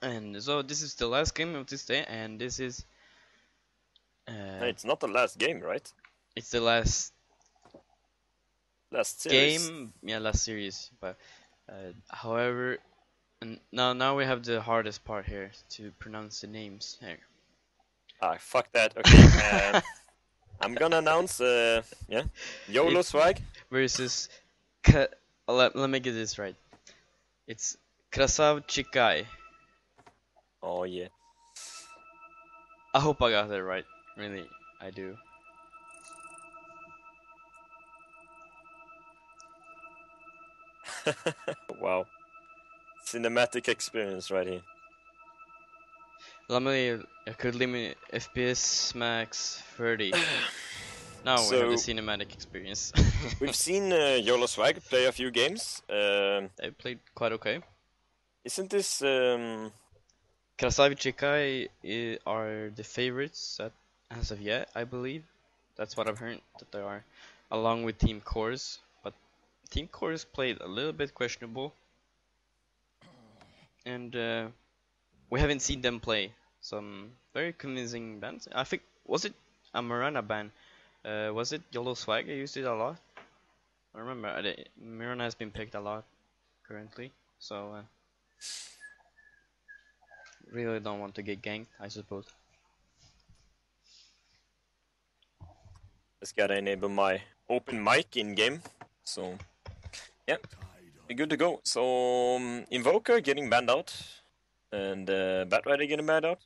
And so this is the last game of this day, and this is Hey, it's not the last game, right? it's the last Series. game, yeah, last series. But however, and now we have the hardest part here to pronounce the names here. Ah, fuck that. Okay. I'm gonna announce, yeah, YoLo It Swagg. versus let me get this right. It's KRASAVCHIKAI. Oh yeah. I hope I got that right. Really, I do. Wow. Cinematic experience right here. Let me. I could limit FPS max 30. Now we have the So cinematic experience. we've seen YoLo Swagg play a few games. They played quite okay. Isn't this KRASAVCHIKAI are the favorites as of yet, I believe. That's what I've heard that they are, along with Team Cores. But Team Cores played a little bit questionable, and we haven't seen them play some very convincing bands. I think was it a Marana band? Was it YoLo Swagg? I used it a lot. I remember Mirana has been picked a lot currently, so really don't want to get ganked, I suppose. just gotta enable my open mic in game. So yeah, we're good to go. So Invoker getting banned out, and Batrider getting banned out.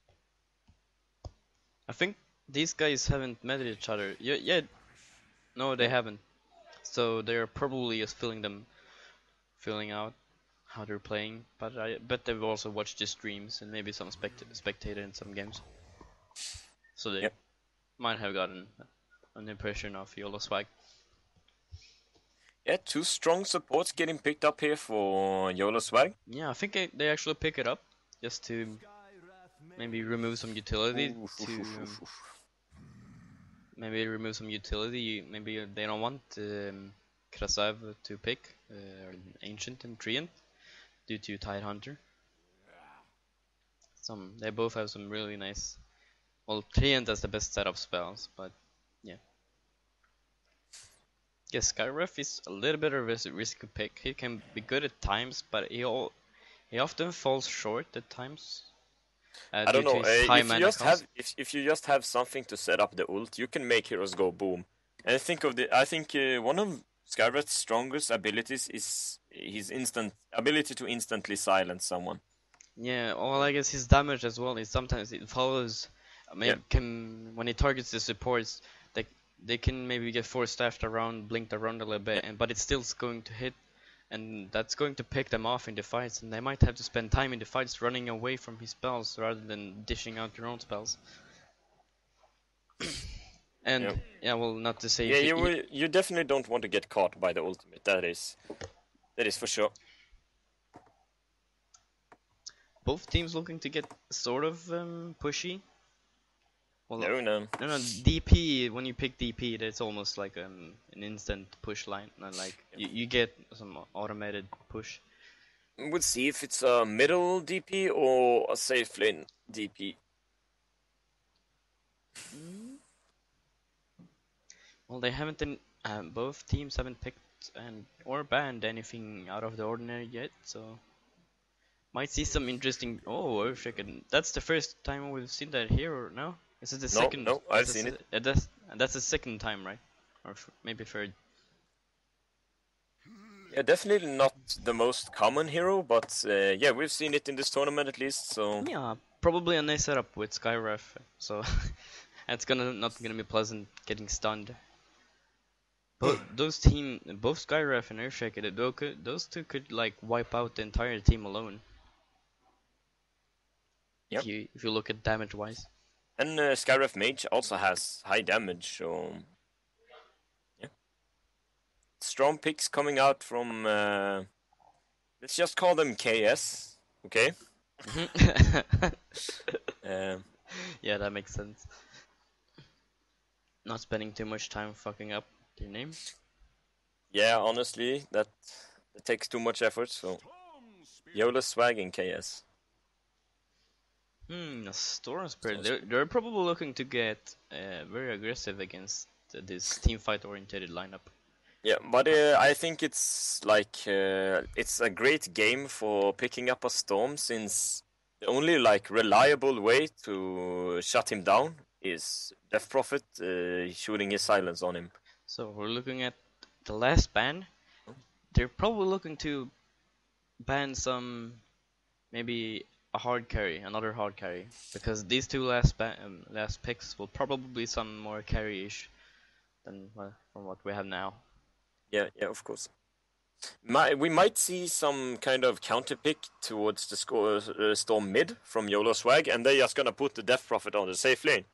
I think these guys haven't met each other yet. No, they haven't. So they're probably just filling out how they're playing. But I bet they've also watched the streams and maybe some spectator in some games. So they might have gotten an impression of YoLo Swagg. Yeah, two strong supports getting picked up here for YoLo Swagg. Yeah, I think they actually pick it up just to maybe remove some utility. Maybe remove some utility. Maybe they don't want KRASAV to pick Ancient and Treant due to Tidehunter. They both have some really nice. Well, Treant has the best set of spells, but yeah. Yes, Skyref is a little bit of a risky pick. He can be good at times, but he often falls short at times. I don't know. If you just have something to set up the ult, you can make heroes go boom. And I think one of Skyref's strongest abilities is his ability to instantly silence someone. Yeah, well, I guess his damage as well is sometimes it follows. Maybe when he targets the supports, they can maybe get force staffed around, blinked around a little bit, but it's still going to hit, and that's going to pick them off in the fights, and they might have to spend time in the fights running away from his spells rather than dishing out their own spells. And well, not to say you definitely don't want to get caught by the ultimate. That is for sure. Both teams looking to get sort of pushy. Well, no. DP, when you pick DP, that's almost like an instant push line. Not like you get some automated push. We'll see if it's a middle DP or a safe lane DP. Well, they haven't both teams haven't picked or banned anything out of the ordinary yet, so might see some interesting. Oh, Earthshaken. That's the first time we've seen that here, or no? Is it the second? No, I've seen it. That's the second time, right? Or maybe third. Yeah, definitely not the most common hero, but yeah, we've seen it in this tournament at least. So yeah, probably a nice setup with Skyref. So it's not gonna be pleasant getting stunned. But both Skyref and Earthshaker, those two could like wipe out the entire team alone. Yep. If you look at damage wise. And Skyref Mage also has high damage, so yeah. Strong picks coming out from let's just call them KS, okay? Yeah, that makes sense. Not spending too much time fucking up their name. Yeah, honestly, that takes too much effort, so YoLo Swagg in KS. A Storm Spirit. They're probably looking to get very aggressive against this team fight oriented lineup. Yeah, but I think it's like it's a great game for picking up a Storm, since the only like reliable way to shut him down is Death Prophet shooting his silence on him. So we're looking at the last ban. They're probably looking to ban some, maybe a hard carry, another hard carry, because these two last picks will probably be some more carry-ish than from what we have now. Yeah, of course. We might see some kind of counter pick towards the Storm mid from YoLo Swagg, and they're just gonna put the Death Prophet on the safe lane.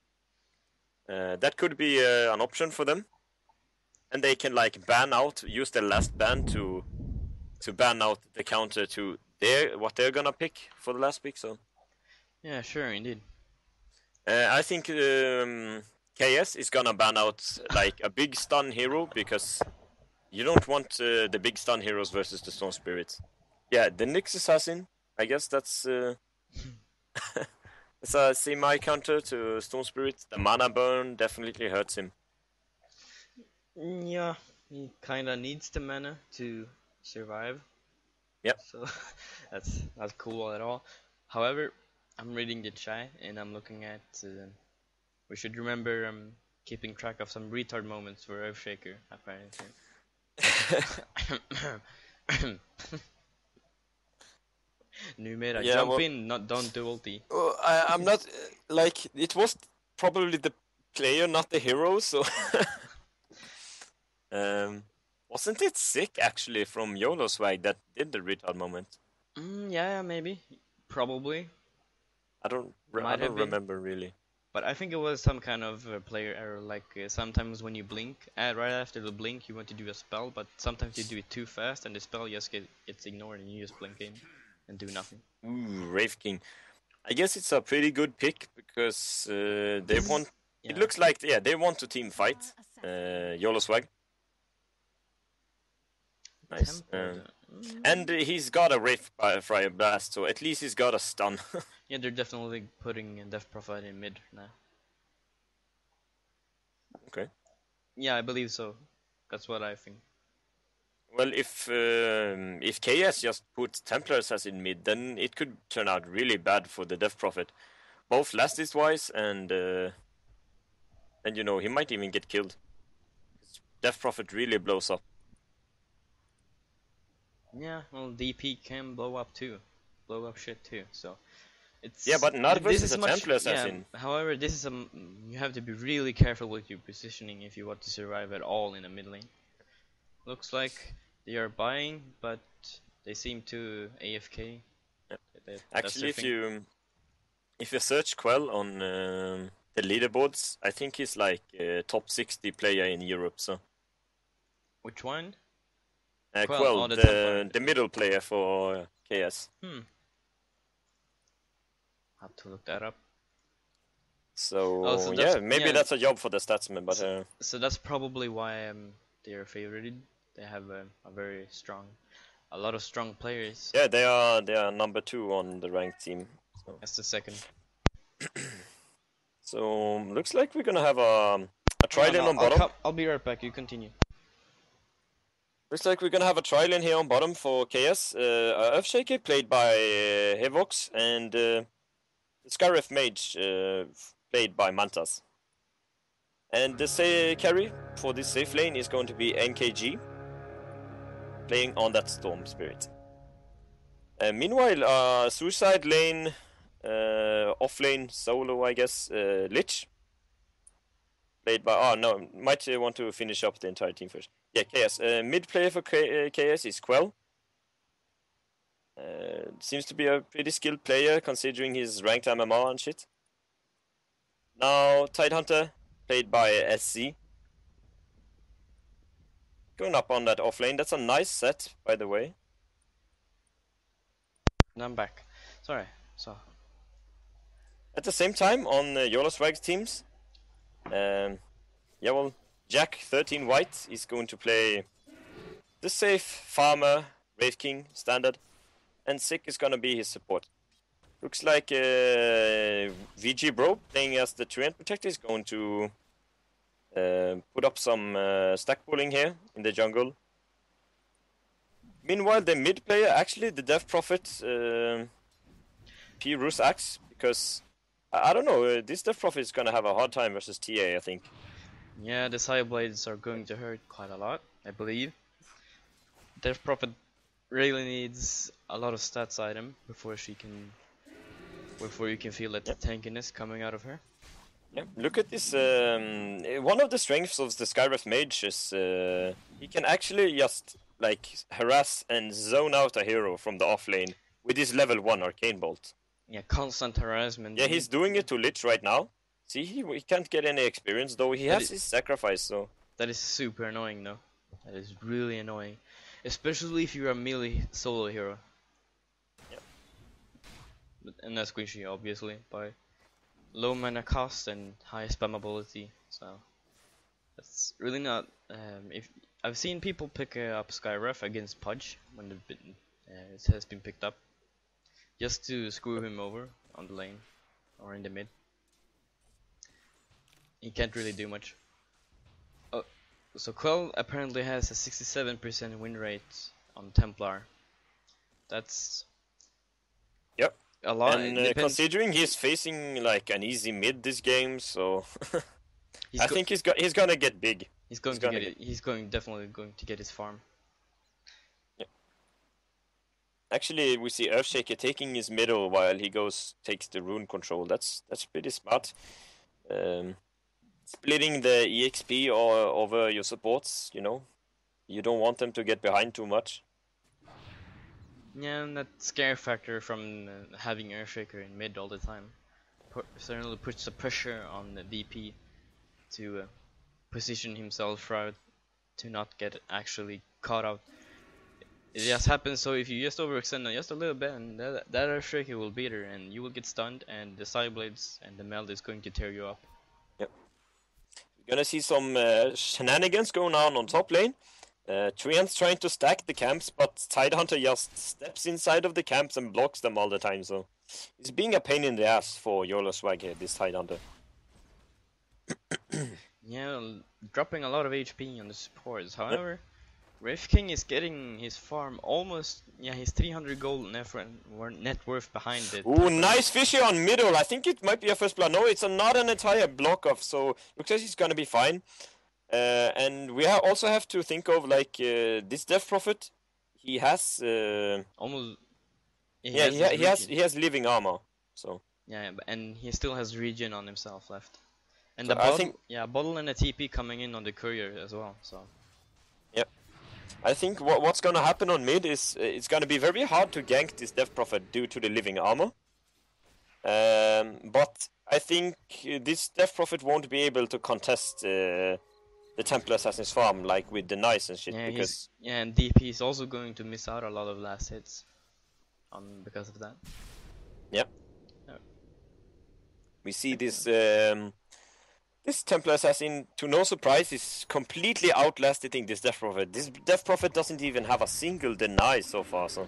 That could be an option for them, and they can like use their last ban to ban out the counter to what they're gonna pick for the last pick. So yeah, sure, indeed. I think KS is gonna ban out like a big stun hero, because you don't want the big stun heroes versus the Storm Spirits. Yeah, the Nyx Assassin, I guess that's it's a semi-counter to Storm Spirit. The mana burn definitely hurts him. Yeah, he kinda needs the mana to survive. Yep. So that's not cool at all. However, I'm reading the chat and I'm looking at. We should remember keeping track of some retard moments for Earthshaker apparently. Numera, jump in, don't do ulti. I'm not like it was probably the player, not the hero. So wasn't it sick actually from YoLo Swagg that did the retard moment? Yeah, maybe, probably. I don't remember really. But I think it was some kind of player error, like sometimes when you blink, right after the blink you want to do a spell, but sometimes you do it too fast and the spell just gets ignored and you just blink in and do nothing. Ooh, Wraith King. I guess it's a pretty good pick, because they want... Yeah. It looks like, they want to team fight YoLo Swagg. Nice. And he's got a Wraith Fire Blast, so at least he's got a stun. Yeah, they're definitely putting Death Prophet in mid now. Okay. Yeah, I believe so. That's what I think. Well, if KS just puts Templar Assassin in mid, then it could turn out really bad for the Death Prophet, both last wise and you know, he might even get killed. Death Prophet really blows up. Yeah, well, DP can blow up shit too. So it's but not versus a Templar Assassin. Yeah, however, this is you have to be really careful with your positioning if you want to survive at all in the mid lane. Looks like they are buying, but they seem to AFK. Yeah. Actually, if you search Quell on the leaderboards, I think he's like top 60 player in Europe. So which one? Quell, the middle player for KS. Have to look that up. So maybe that's a job for the statsman, but so that's probably why they are favorited. They have a lot of strong players. Yeah, they are number 2 on the ranked team. So. That's the second. So looks like we're gonna have a trial in on bottom. I'll be right back. You continue. Looks like we're gonna have a trial in here on bottom for KS. Earthshaker played by heVoXXX, and the Scarif Mage played by Mantas. And the carry for this safe lane is going to be NKG, playing on that Storm Spirit. Meanwhile, Suicide lane, off lane solo, I guess, Lich, played by... might want to finish up the entire team first. Yeah, KS. Mid player for KS is Quell. Seems to be a pretty skilled player considering his ranked MMR and shit. Now, Tidehunter, played by SC. Going up on that offlane. That's a nice set, by the way. And I'm back. Sorry. So. At the same time, on YoLo Swagg's teams, Jack 13 White is going to play the safe farmer, Wraith King, standard, and Sick is gonna be his support. Looks like VG Bro playing as the Treant Protector is going to put up some stack pulling here in the jungle. Meanwhile, the mid player, actually the Death Prophet P-Rus Axe, because I don't know, this Death Prophet is gonna have a hard time versus TA, I think. Yeah, the Side Blades are going to hurt quite a lot, I believe. Death Prophet really needs a lot of stats item before you can feel that tankiness coming out of her. Yeah, look at this. One of the strengths of the Skywrath Mage is he can actually just like harass and zone out a hero from the off lane with his level 1 Arcane Bolt. Yeah, constant harassment. Yeah, he's doing it to Lich right now. See, he can't get any experience, though he has his sacrifice, so... That is super annoying, though. That is really annoying. Especially if you're a melee solo hero. Yeah. And that's squishy, obviously, by low mana cost and high spammability, so... That's really not... if I've seen people pick up Skywrath against Pudge when it has been picked up. Just to screw him over on the lane or in the mid. He can't really do much. Oh, so Quell apparently has a 67% win rate on Templar. That's a lot. And considering he's facing like an easy mid this game, so I think he's gonna get big. He's definitely going to get his farm. Actually, we see Earthshaker taking his middle while he takes the rune control. That's pretty smart. Splitting the EXP over your supports, you know. You don't want them to get behind too much. Yeah, and that scare factor from having Earthshaker in mid all the time certainly puts the pressure on the DP to position himself right to not get actually caught out. It just happens, so if you just overextend just a little bit, and that Earthshaker will beat her, and you will get stunned, and the Side Blades and the meld is going to tear you up. Yep. We're gonna see some shenanigans going on top lane. Treant's trying to stack the camps, but Tidehunter just steps inside of the camps and blocks them all the time, so it's being a pain in the ass for YoLo Swagg here, this Tidehunter. Yeah, dropping a lot of HP on the supports. However, Wraith King is getting his farm almost, he's 300 gold net worth behind it. Ooh, nice fishy on middle. I think it might be a first blood. No, it's not an entire block off, so looks like he's gonna be fine. And we also have to think of like this Death Prophet. He has almost. He has living armor. So yeah, and he still has regen on himself left. And so the bottle and a TP coming in on the courier as well. So yep. I think what's gonna happen on mid is it's gonna be very hard to gank this Death Prophet due to the living armor. But I think this Death Prophet won't be able to contest the Templar Assassin's farm like with the Nice and shit. Yeah, and DP is also going to miss out a lot of last hits because of that. Yep. Yeah. We see this this Templar Assassin, to no surprise, is completely outlasting this Death Prophet. This Death Prophet doesn't even have a single deny so far, so...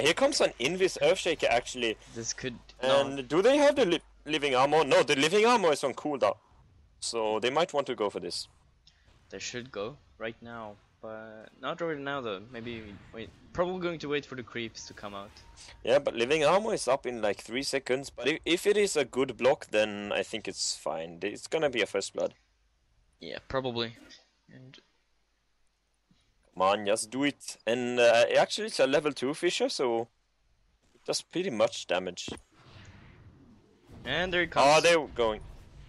here comes an Invis Earthshaker, actually. This could... And do they have the living armor? No, the living armor is on cooldown. So they might want to go for this. They should go right now. But not right now though, maybe wait. Probably going to wait for the creeps to come out. Yeah, but living armor is up in like 3 seconds. But if it is a good block, then I think it's fine. It's gonna be a first blood. Yeah, probably. And come on, just do it. And actually it's a level 2 Fisher, so it does pretty much damage. And there it comes. Oh, they're going.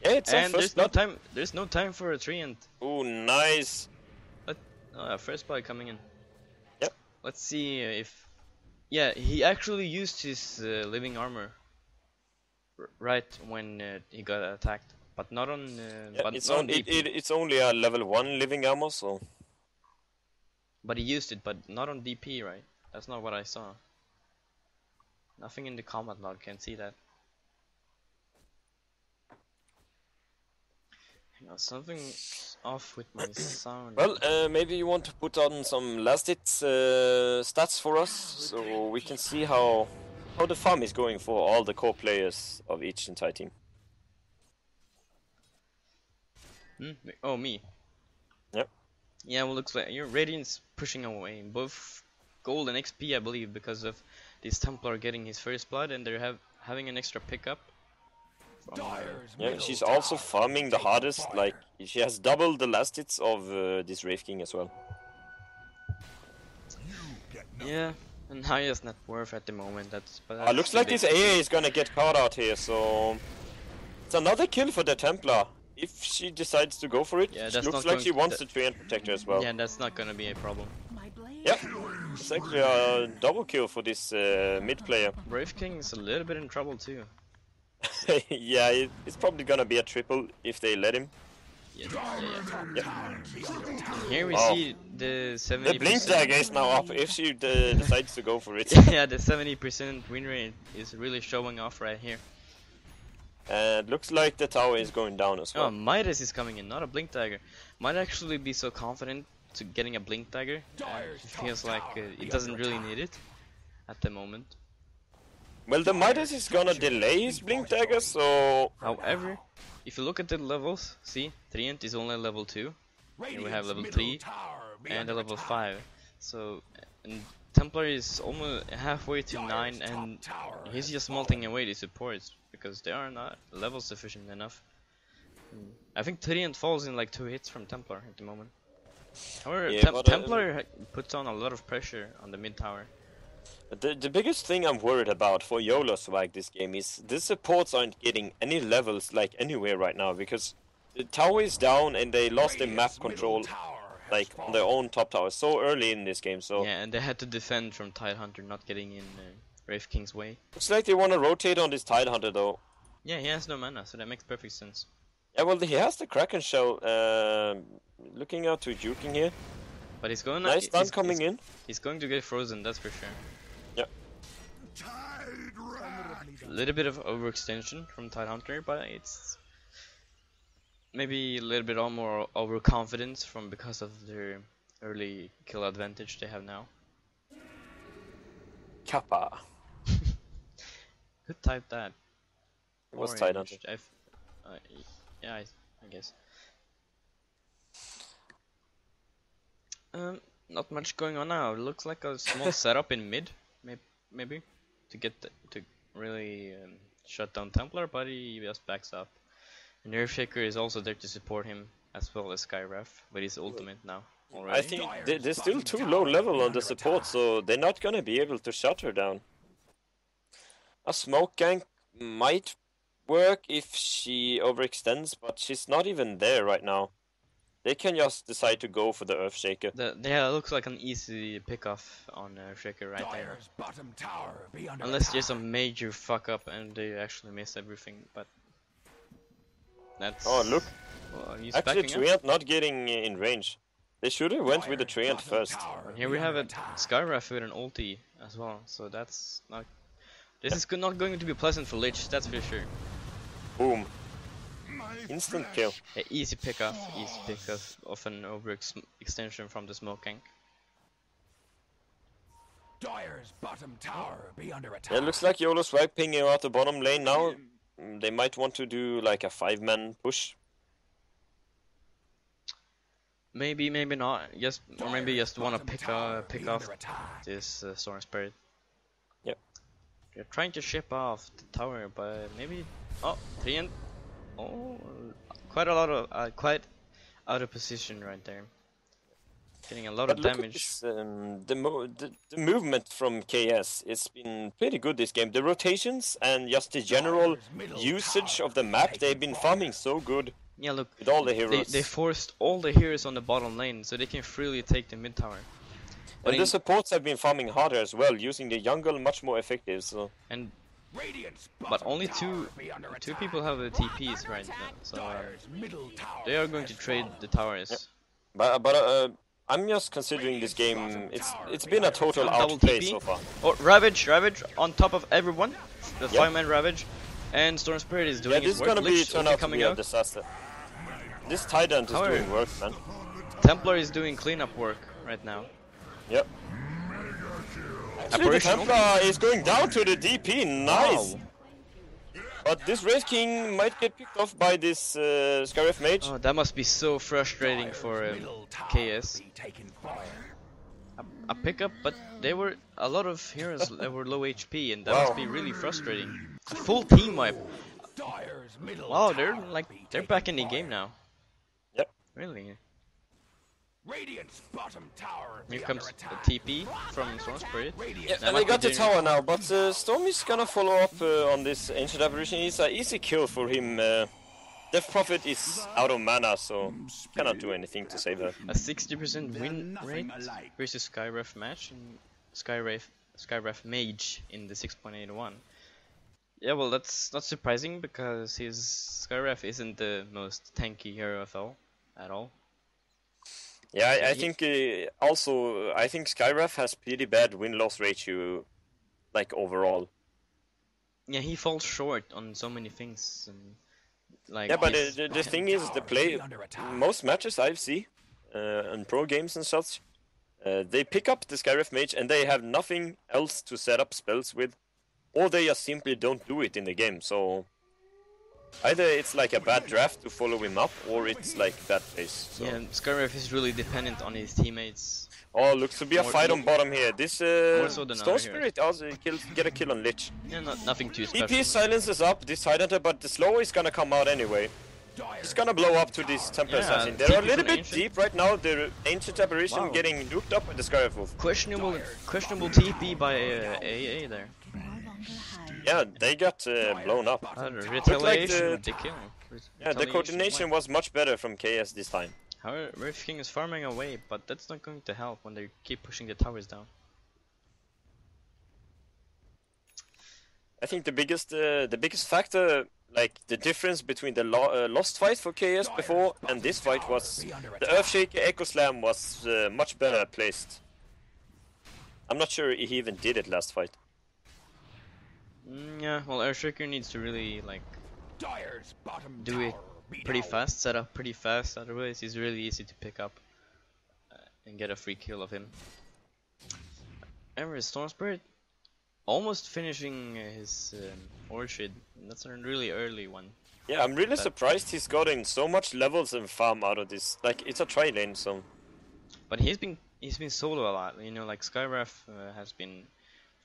Yeah, it's and first blood. There's no time for a Treant. Oh, nice. First blood coming in. Yep. Let's see if... Yeah, he actually used his living armor right when he got attacked, but not on... it's only a level 1 living armor, so... But he used it, but not on DP, right? That's not what I saw. Nothing in the combat log can see that. Something off with my sound. Well, maybe you want to put on some last hits stats for us, so we can see how the farm is going for all the core players of each entire team. Oh, me. Yep. Yeah, well, looks like your Radiant's pushing away both gold and XP, I believe, because of this Templar getting his first blood, and they're having an extra pickup. Yeah, she's also farming the hardest. Like she has doubled the last hits of this Wraith King as well. Yeah, and highest net worth at the moment. That's. Looks like this AA is gonna get caught out here, so it's another kill for the Templar. If she decides to go for it, yeah, it looks like she wants the Treant Protector as well. Yeah, that's not gonna be a problem. Yep, it's actually a double kill for this mid player. Wraith King is a little bit in trouble too. Yeah, it's probably gonna be a triple if they let him. Yeah. Here we see the 70%. The blink dagger is now up if she decides to go for it. Yeah, the 70% win rate is really showing off right here. And looks like the tower is going down as well. Oh, Midas is coming in, not a blink dagger. Might actually be so confident to getting a blink dagger. It feels like it doesn't really need it at the moment. Well, the Midas is gonna delay his blink dagger, so... However, if you look at the levels, see, Treant is only level 2. Here we have level 3 and a level 5. So, and Templar is almost halfway to 9, and he's just melting away the supports because they are not level sufficient enough. I think Treant falls in like 2 hits from Templar at the moment. However, yeah, Templar puts on a lot of pressure on the mid tower. The biggest thing I'm worried about for YoLo Swagg this game is the supports aren't getting any levels like anywhere right now because the tower is down and they lost their map control like on their own top tower so early in this game. So yeah, and they had to defend from Tidehunter not getting in Wraith King's way. Looks like they want to rotate on this Tidehunter though. Yeah, he has no mana, so that makes perfect sense. Yeah, well he has the Kraken Shell looking out to juking here. But he's going nice stun coming in. He's going to get frozen, that's for sure. Yeah. A little bit of overextension from Tidehunter, but it's maybe a little bit more overconfidence from because of their early kill advantage they have now. Kappa. Who typed that? It was Tidehunter. Yeah, I guess. Not much going on now. It looks like a small setup in mid, maybe, to get to really shut down Templar, but he just backs up. And Earthshaker is also there to support him, as well as Skyref, with his ultimate now. Already. I think they're still too low level on the support, so they're not gonna be able to shut her down. A smoke gank might work if she overextends, but she's not even there right now. They can just decide to go for the Earthshaker. Yeah, it looks like an easy pick-off on Earthshaker right there. Bottom tower be under Unless there's a major fuck-up and they actually miss everything, but... That's... Oh, look. Well, he's actually, backing up. Treant not getting in range. They should have went with the Treant first. And here we have a Skyref with an ulti as well, so that's not... This is not going to be pleasant for Lich, that's for sure. Boom. Instant kill. Yeah, easy pick off of an overextension from the smoke gank. Dire's bottom tower be under attack. Yeah, it looks like YoLo Swagg pinging out the bottom lane now. They might want to do like a 5-man push. Maybe not. Or maybe just want to pick off this Storm Spirit. Yep. They're trying to ship off the tower, but maybe... Oh, Treant. Oh, quite a lot of quite out of position right there. Getting a lot of damage. This, the movement from KS, it's been pretty good this game. The rotations and just the general usage of the map, they've been farming so good. Yeah, look, with all the heroes. They forced all the heroes on the bottom lane, so they can freely take the mid tower. But and the supports have been farming harder as well, using the jungle much more effective. So. And but only two people have the TPs right now, so they are going to trade the towers. Yep. But I'm just considering this game. It's been a total outplay so far. Oh, Ravage on top of everyone. The 5-man Ravage, and Storm Spirit is doing his work. Yeah, this is gonna turn out to be a disaster. This Trident is doing work, man. Templar is doing cleanup work right now. Yep. Actually, the Templar is going down to the DP. Nice. Wow. But this Wraith King might get picked off by this Skyref Mage. Oh, that must be so frustrating for KS. A pickup, but there were a lot of heroes that were low HP, and that must be really frustrating. A full team wipe. Wow, they're back in the game now. Yep. Really. Radiant's bottom tower. Here comes the TP from Storm Spirit. Yeah, and they got the tower now, but Storm is gonna follow up on this Ancient Apparition. It's an easy kill for him. Death Prophet is out of mana, so cannot do anything to save her. A 60% win rate versus Skyref match and Skyref Mage in the 6.81. Yeah, well, that's not surprising because his Skyref isn't the most tanky hero at all. Yeah, I think also I think Skyref has pretty bad win-loss ratio, like overall. Yeah, he falls short on so many things. And, like, yeah, but the thing is, most matches I've seen in pro games and such, they pick up the Skyref Mage and they have nothing else to set up spells with, or they just simply don't do it in the game. So either it's like a bad draft to follow him up, or it's like that place. So. Yeah, Skyref is really dependent on his teammates. Oh, looks to be a fight on bottom here. This Storm Spirit also get a kill on Lich. Yeah, nothing too special. TP silences up this Highlander, but the slow is gonna come out anyway. He's gonna blow up to this Templar Assassin. They're a little bit deep right now. The Ancient Apparition getting nuked up with the Skyref Wolf. Questionable TP by AA there. Yeah, they got blown up. Retaliation, the kill. Yeah, the coordination was much better from KS this time. However, Wraith King is farming away, but that's not going to help when they keep pushing the towers down. I think the biggest factor, like the difference between the lost fight for KS before and this fight, was the Earthshaker Echo Slam was much better placed. I'm not sure he even did it last fight. Yeah, well, Earthshaker needs to really like do it pretty fast, set up pretty fast, otherwise it's really easy to pick up and get a free kill of him. However, Storm Spirit almost finishing his Orchid. That's a really early one. Yeah, I'm really surprised he's gotten so much levels and farm out of this. Like, it's a tri-lane, so... But he's been solo a lot, you know, like Skyref has been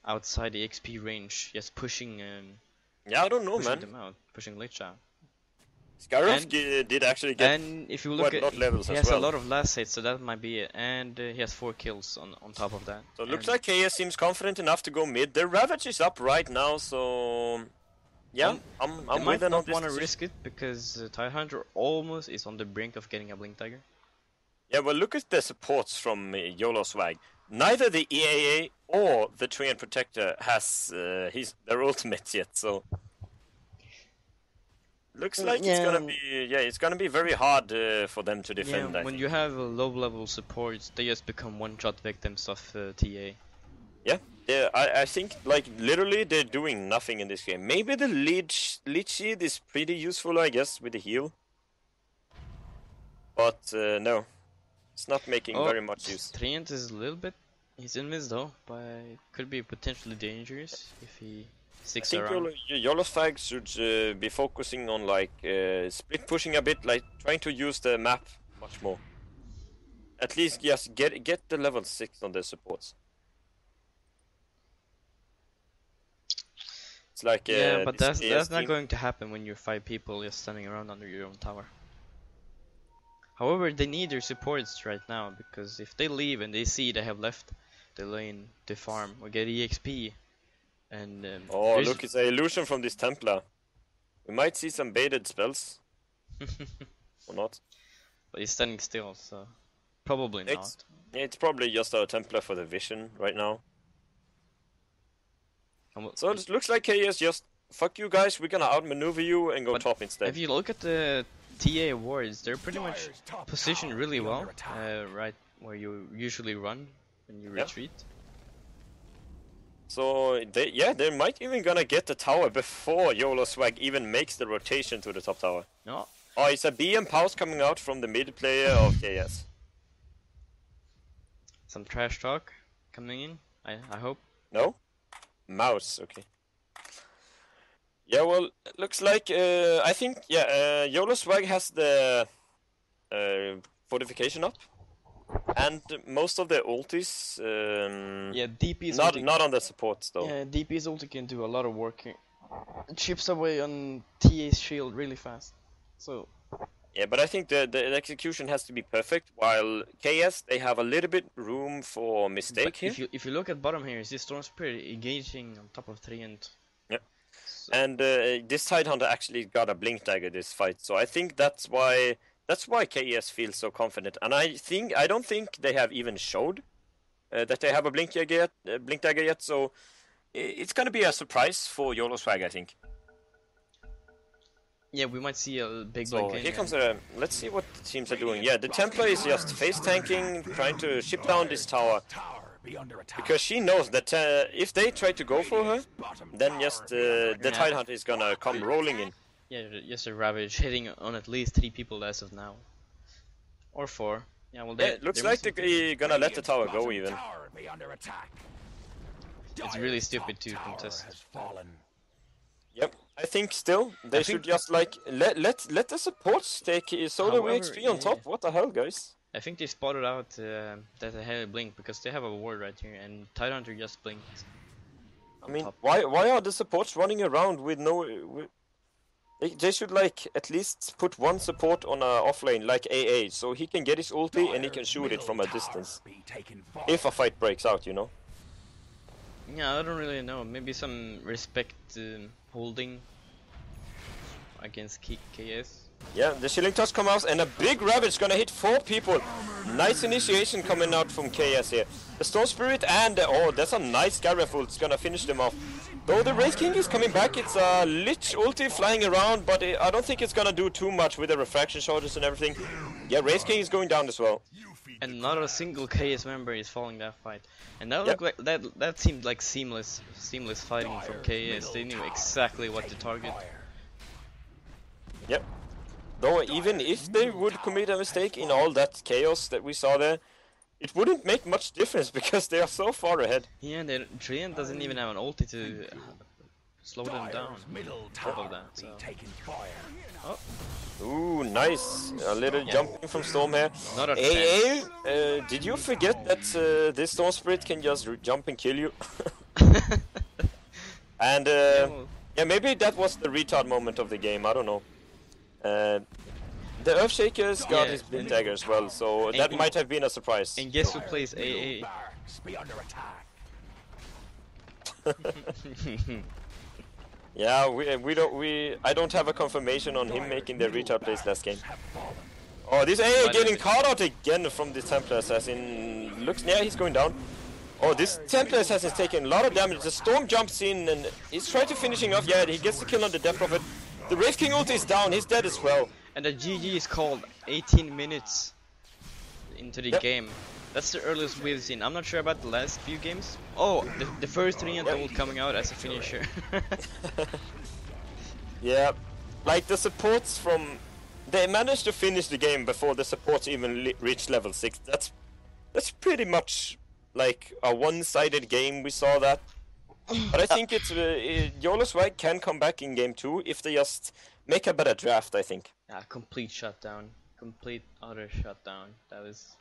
outside the XP range, just pushing yeah, I don't know, man. Them out, pushing Lich out. Skyref did actually get and if you look at levels he as has well. a lot of last hits, so that might be it. And he has 4 kills on top of that. So it looks like KS seems confident enough to go mid. The Ravage is up right now, so yeah, I'm might with not want to risk it because Tidehunter almost is on the brink of getting a Blink Dagger. Yeah, well, look at the supports from YoLo Swagg. Neither the EAA or the Treant Protector has their ultimates yet, so looks like it's gonna be very hard for them to defend. Yeah, when you have low-level supports, they just become one-shot victims of TA. Yeah, I think like literally they're doing nothing in this game. Maybe the Leech Shield is pretty useful, I guess, with the heal, but no, it's not making very much use. Treant is a little bit. He's in miss though, but it could be potentially dangerous if he sticks around. I think YoLo Swagg should be focusing on like split pushing a bit, like trying to use the map much more. At least just get the level 6 on the supports. It's like yeah, but that's not going to happen when you're 5 people just standing around under your own tower. However, they need their supports right now, because if they leave and they see they have left the lane to farm or get EXP, and oh look, it's an illusion from this Templar. We might see some baited spells, or not. But he's standing still, so probably not. Yeah, it's probably just a Templar for the vision right now. So it looks like KS just fuck you guys, we're gonna outmaneuver you and go top instead. If you look at the TA awards, they're pretty much positioned really well, right where you usually run when you retreat. So they might even gonna get the tower before YoLo Swagg even makes the rotation to the top tower. No, Oh, it's a BM pulse coming out from the mid player of KS. Some trash talk coming in, I hope. No? Mouse, okay. Yeah, well, looks like, I think, yeah, YoLo Swagg has the fortification up. And most of the ultis, yeah, DP's not on the supports though. Yeah, DP's ulti can do a lot of work. It chips away on TA's shield really fast. So yeah, but I think the execution has to be perfect. While KS, they have a little bit room for mistake here. If you look at bottom here, you see Storm Spirit engaging on top of 3 and. Yeah. So. And this Tidehunter actually got a blink dagger this fight, so I think that's why KS feels so confident. And I don't think they have even showed that they have a blink dagger yet. So it's gonna be a surprise for YoLo Swagg, I think. Yeah, we might see a big so blink. Here comes let's see what the teams are doing. Yeah, the Templar is just face tanking, trying to ship down this tower. Because she knows that if they try to go for her, then just the Tidehunter is gonna come rolling in. Yeah, just a Ravage hitting on at least 3 people as of now. Or 4. Yeah, well, it looks like they're gonna let the tower go even. It's really stupid to contest. Yep, I think still they should just like let the supports take solo XP on top. What the hell, guys? I think they spotted out that they had a blink because they have a ward right here, and Tidehunter just blinked. I mean, why are the supports running around with no? They should like at least put one support on a offlane like AA, so he can get his ulti and he can shoot it from a distance. If a fight breaks out, you know. Yeah, I don't really know. Maybe some respect holding against KS. Yeah, the Shilling Touch comes out and a big Ravage gonna hit 4 people. Nice initiation coming out from KS here. The Storm Spirit and oh, that's a nice Gareth ult. It's gonna finish them off. Though the Wraith King is coming back, it's a Lich ulti flying around, but I don't think it's gonna do too much with the refraction shortage and everything. Yeah, Wraith King is going down as well. And not a single KS member is falling that fight. And that looked like that seemed like seamless fighting from KS. They knew exactly what to target. Yep. Though even if they would commit a mistake in all that chaos that we saw there, it wouldn't make much difference because they are so far ahead. Yeah, Trillian doesn't even have an ulti to slow them down. Top of that, so. Oh. Ooh, nice. A little jumping from Storm here. Not a AA, did you forget that this Storm Spirit can just jump and kill you? And yeah, maybe that was the retard moment of the game, I don't know. The Earthshaker's got his blink dagger as well, so that might have been a surprise. And guess who plays AA? Yeah, I don't have a confirmation on him making the retard plays last game. Oh, this AA getting caught out again from the Templar Assassin. Looks, yeah, he's going down. Oh, this Templar Assassin is taking a lot of damage. The Storm jumps in and he's trying to finish him off. Yeah, he gets the kill on the Death Prophet. The Wraith King ulti is down, he's dead as well. And the GG is called 18 minutes into the game. That's the earliest we've seen. I'm not sure about the last few games. Oh, the first 3 and ult coming out as a finisher. Yeah, like the supports from... They managed to finish the game before the supports even reached level 6. That's pretty much like a one-sided game, we saw that. But I think it's YoLo Swagg can come back in game 2 if they just make a better draft, I think. Yeah, complete shutdown. Complete utter shutdown. That was